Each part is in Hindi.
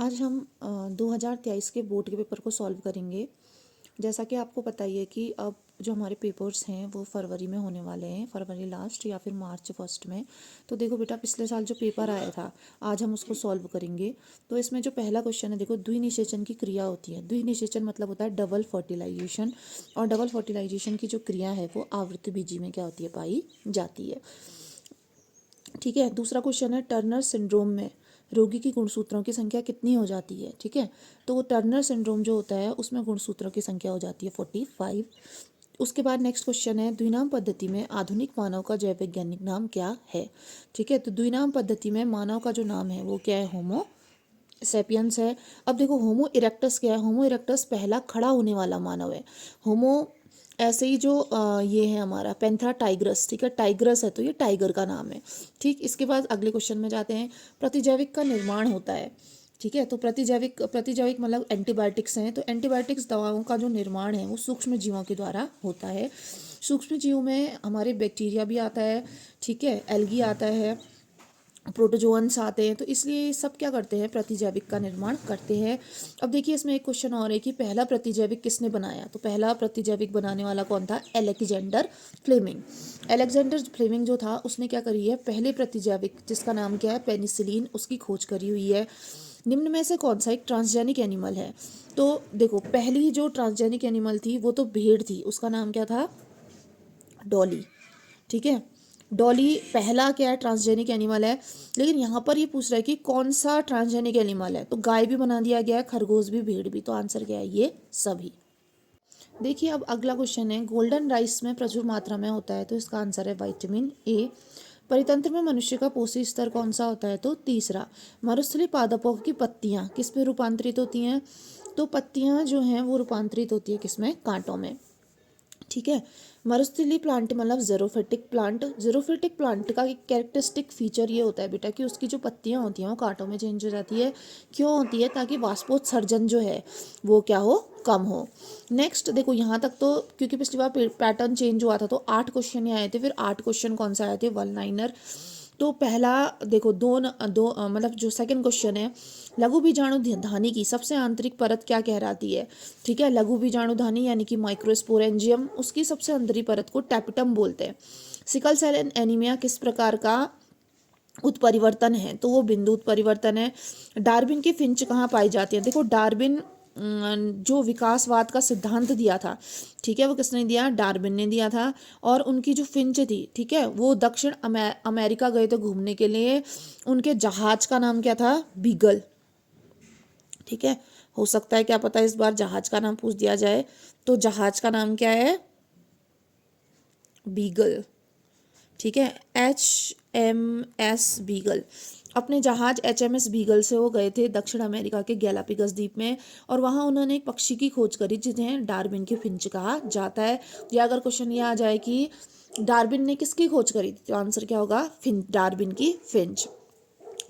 आज हम 2023 के बोर्ड के पेपर को सॉल्व करेंगे। जैसा कि आपको पता ही है कि अब जो हमारे पेपर्स हैं वो फरवरी में होने वाले हैं, फरवरी लास्ट या फिर मार्च फर्स्ट में। तो देखो बेटा, पिछले साल जो पेपर आया था आज हम उसको सॉल्व करेंगे। तो इसमें जो पहला क्वेश्चन है, देखो द्विनिषेचन की क्रिया होती है। द्विनिषेचन मतलब होता है डबल फर्टिलाइजेशन, और डबल फर्टिलाइजेशन की जो क्रिया है वो आवृत्ति बीजी में क्या होती है, पाई जाती है। ठीक है। दूसरा क्वेश्चन है, टर्नर सिंड्रोम में रोगी की गुणसूत्रों की संख्या कितनी हो जाती है। ठीक है। तो टर्नर सिंड्रोम जो होता है उसमें गुणसूत्रों की संख्या हो जाती है 45। उसके बाद नेक्स्ट क्वेश्चन है, द्विनाम पद्धति में आधुनिक मानव का जैव वैज्ञानिक नाम क्या है। ठीक है। तो द्विनाम पद्धति में मानव का जो नाम है वो क्या है, होमो सेपियंस है। अब देखो होमो इरेक्टस क्या है, होमो इरेक्टस पहला खड़ा होने वाला मानव है। होमो ऐसे ही जो ये है हमारा पैंथरा टाइग्रस, ठीक है, टाइग्रस है तो ये टाइगर का नाम है। ठीक। इसके बाद अगले क्वेश्चन में जाते हैं, प्रतिजैविक का निर्माण होता है। ठीक है। तो प्रतिजैविक मतलब एंटीबायोटिक्स हैं, तो एंटीबायोटिक्स दवाओं का जो निर्माण है वो सूक्ष्म जीवों के द्वारा होता है। सूक्ष्म जीवों में हमारे बैक्टीरिया भी आता है, ठीक है, एल्गी आता है, प्रोटोजोअन्स आते हैं। तो इसलिए ये सब क्या करते हैं, प्रतिजैविक का निर्माण करते हैं। अब देखिए इसमें एक क्वेश्चन और है कि पहला प्रतिजैविक किसने बनाया। तो पहला प्रतिजैविक बनाने वाला कौन था, अलेक्जेंडर फ्लेमिंग। अलेक्जेंडर फ्लेमिंग जो था उसने क्या करी है, पहले प्रतिजैविक जिसका नाम क्या है, पेनिसिलिन, उसकी खोज करी हुई है। निम्न में से कौन सा एक ट्रांसजेनिक एनिमल है। तो देखो पहली जो ट्रांसजेनिक एनिमल थी वो तो भेड़ थी, उसका नाम क्या था, डॉली। ठीक है। डॉली पहला क्या है, ट्रांसजेनिक एनिमल है। लेकिन यहाँ पर ये पूछ रहा है कि कौन सा ट्रांसजेनिक एनिमल है, तो गाय भी बना दिया गया है, खरगोश भी, भेड़ भी। तो आंसर क्या है, ये सभी। देखिए अब अगला क्वेश्चन है, गोल्डन राइस में प्रचुर मात्रा में होता है, तो इसका आंसर है विटामिन ए। परितंत्र में मनुष्य का पोषी स्तर कौन सा होता है, तो तीसरा। मरुस्थलीय पादपों की पत्तियां किस में रूपांतरित होती हैं, तो पत्तियां जो हैं वो रूपांतरित होती है किसमें, कांटों में। ठीक है। मरुस्थलीय प्लांट मतलब जेरोफिटिक प्लांट। जेरोफिटिक प्लांट का एक कैरेक्टरिस्टिक फीचर ये होता है बेटा कि उसकी जो पत्तियां होती हैं वो कांटों में चेंज हो जाती है। क्यों होती है, ताकि वाष्पोत्सर्जन जो है वो क्या हो, कम हो। नेक्स्ट देखो यहाँ तक तो, क्योंकि पिछली बार पैटर्न चेंज हुआ था तो 8 क्वेश्चन ही आए थे, फिर 8 क्वेश्चन कौन सा आए थे, वन लाइनर। तो पहला देखो मतलब जो सेकंड क्वेश्चन है, लघु बीजाणु धानी की सबसे आंतरिक परत क्या कहलाती है। ठीक है। लघु बीजाणु धानी यानी कि माइक्रोस्पोरेंजियम, उसकी सबसे आंतरिक परत को टैपिटम बोलते हैं। सिकल सेल एनीमिया किस प्रकार का उत्परिवर्तन है, तो वो बिंदु उत्परिवर्तन है। डार्विन की फिंच कहाँ पाई जाती है, देखो डार्विन जो विकासवाद का सिद्धांत दिया था, ठीक है, वो किसने दिया, डार्विन ने दिया था। और उनकी जो फिंच थी, ठीक है, वो दक्षिण अमेरिका गए थे घूमने के लिए। उनके जहाज का नाम क्या था, बीगल। ठीक है। हो सकता है क्या पता इस बार जहाज का नाम पूछ दिया जाए, तो जहाज का नाम क्या है, बीगल। ठीक है। HMS beagle. अपने जहाज HMS बीगल से वो गए थे दक्षिण अमेरिका के गैलापागोस द्वीप में, और वहाँ उन्होंने एक पक्षी की खोज करी जिन्हें डार्विन की फिंच कहा जाता है। या अगर क्वेश्चन ये आ जाए कि डार्विन ने किसकी खोज करी थी, तो आंसर क्या होगा, डार्विन की फिंच।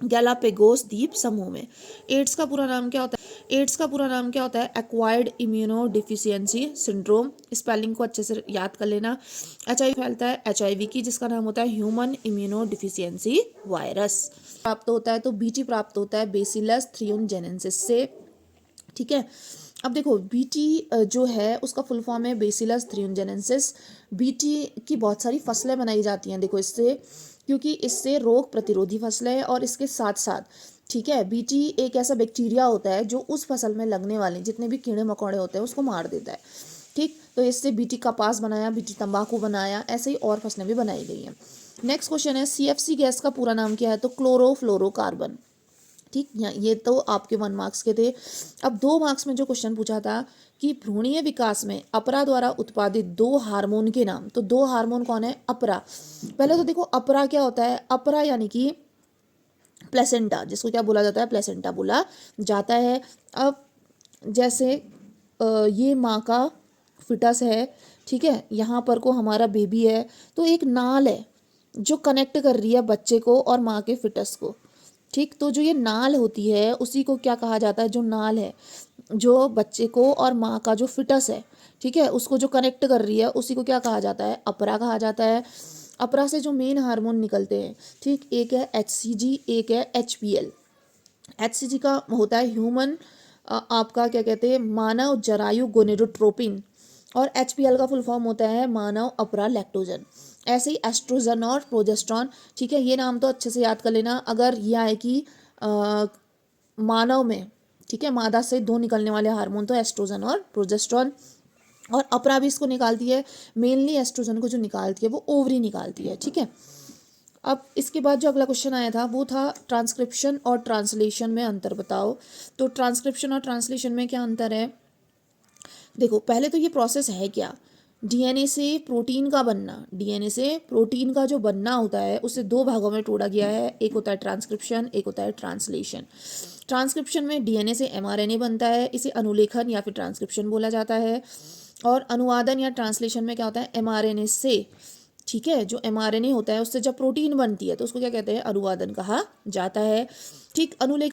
गैलापागोस द्वीप समूह में। एड्स का पूरा नाम क्या होता है, एड्स का पूरा नाम क्या होता है, acquired immuno deficiency syndrome. Spelling को अच्छे से याद कर लेना। HIV फैलता है HIV की, जिसका नाम होता है ह्यूमन इम्यूनो डिफिशियंसी वायरस। प्राप्त होता है तो BT प्राप्त होता है बेसिलस थ्रियोजेनेसिस से। ठीक है। अब देखो BT जो है उसका फुल फॉर्म है बेसिलस थ्रियोजेनेसिस। BT की बहुत सारी फसलें बनाई जाती हैं देखो इससे, क्योंकि इससे रोग प्रतिरोधी फसलें हैं, और इसके साथ साथ, ठीक है, BT एक ऐसा बैक्टीरिया होता है जो उस फसल में लगने वाले जितने भी कीड़े मकोड़े होते हैं उसको मार देता है। ठीक। तो इससे BT कपास बनाया, BT तंबाकू बनाया, ऐसे ही और फसलें भी बनाई गई हैं। नेक्स्ट क्वेश्चन है, CFC गैस का पूरा नाम क्या है, तो क्लोरोफ्लोरोकार्बन। ठीक। ये तो आपके 1 मार्क्स के थे। अब 2 मार्क्स में जो क्वेश्चन पूछा था कि भ्रूणीय विकास में अपरा द्वारा उत्पादित 2 हार्मोन के नाम, तो 2 हार्मोन कौन है, अपरा। पहले तो देखो अपरा क्या होता है, अपरा यानी कि प्लेसेंटा, जिसको क्या बोला जाता है, प्लेसेंटा बोला जाता है। अब जैसे ये माँ का फिटस है, ठीक है, यहाँ पर को हमारा बेबी है, तो एक नाल है जो कनेक्ट कर रही है बच्चे को और माँ के फिटस को। ठीक। तो जो ये नाल होती है उसी को क्या कहा जाता है, जो नाल है जो बच्चे को और माँ का जो फिटस है, ठीक है, उसको जो कनेक्ट कर रही है उसी को क्या कहा जाता है, अपरा कहा जाता है। अपरा से जो मेन हार्मोन निकलते हैं, ठीक, एक है HCG, एक है HPL। HCG का होता है ह्यूमन, आपका क्या कहते हैं, मानव जरायु गोनेडोट्रोपिन। और HPL का फुल फॉर्म होता है मानव अपरा लैक्टोजन। ऐसे ही एस्ट्रोजन और प्रोजेस्ट्रॉन, ठीक है, ये नाम तो अच्छे से याद कर लेना। अगर यह है कि मानव में, ठीक है, मादा से दो निकलने वाले हार्मोन तो एस्ट्रोजन और प्रोजेस्ट्रॉन, और अपरा भी इसको निकालती है। मेनली एस्ट्रोजन को जो निकालती है वो ओवरी निकालती है, ठीक है। अब इसके बाद जो अगला क्वेश्चन आया था वो था ट्रांसक्रिप्शन और ट्रांसलेशन में अंतर बताओ। तो ट्रांसक्रिप्शन और ट्रांसलेशन में क्या अंतर है, देखो पहले तो ये प्रोसेस है क्या, डीएनए से प्रोटीन का बनना। डीएनए से प्रोटीन का जो बनना होता है उसे दो भागों में तोड़ा गया है, एक होता है ट्रांसक्रिप्शन, एक होता है ट्रांसलेशन। ट्रांसक्रिप्शन में डीएनए से एमआरएनए बनता है, इसे अनुलेखन या फिर ट्रांसक्रिप्शन बोला जाता है। और अनुवादन या ट्रांसलेशन में क्या होता है, एमआरएनए से, ठीक है, जो एमआरएनए होता है उससे जब प्रोटीन बनती है तो उसको क्या कहते हैं, अनुवादन कहा जाता है। ठीक, अनुलेखन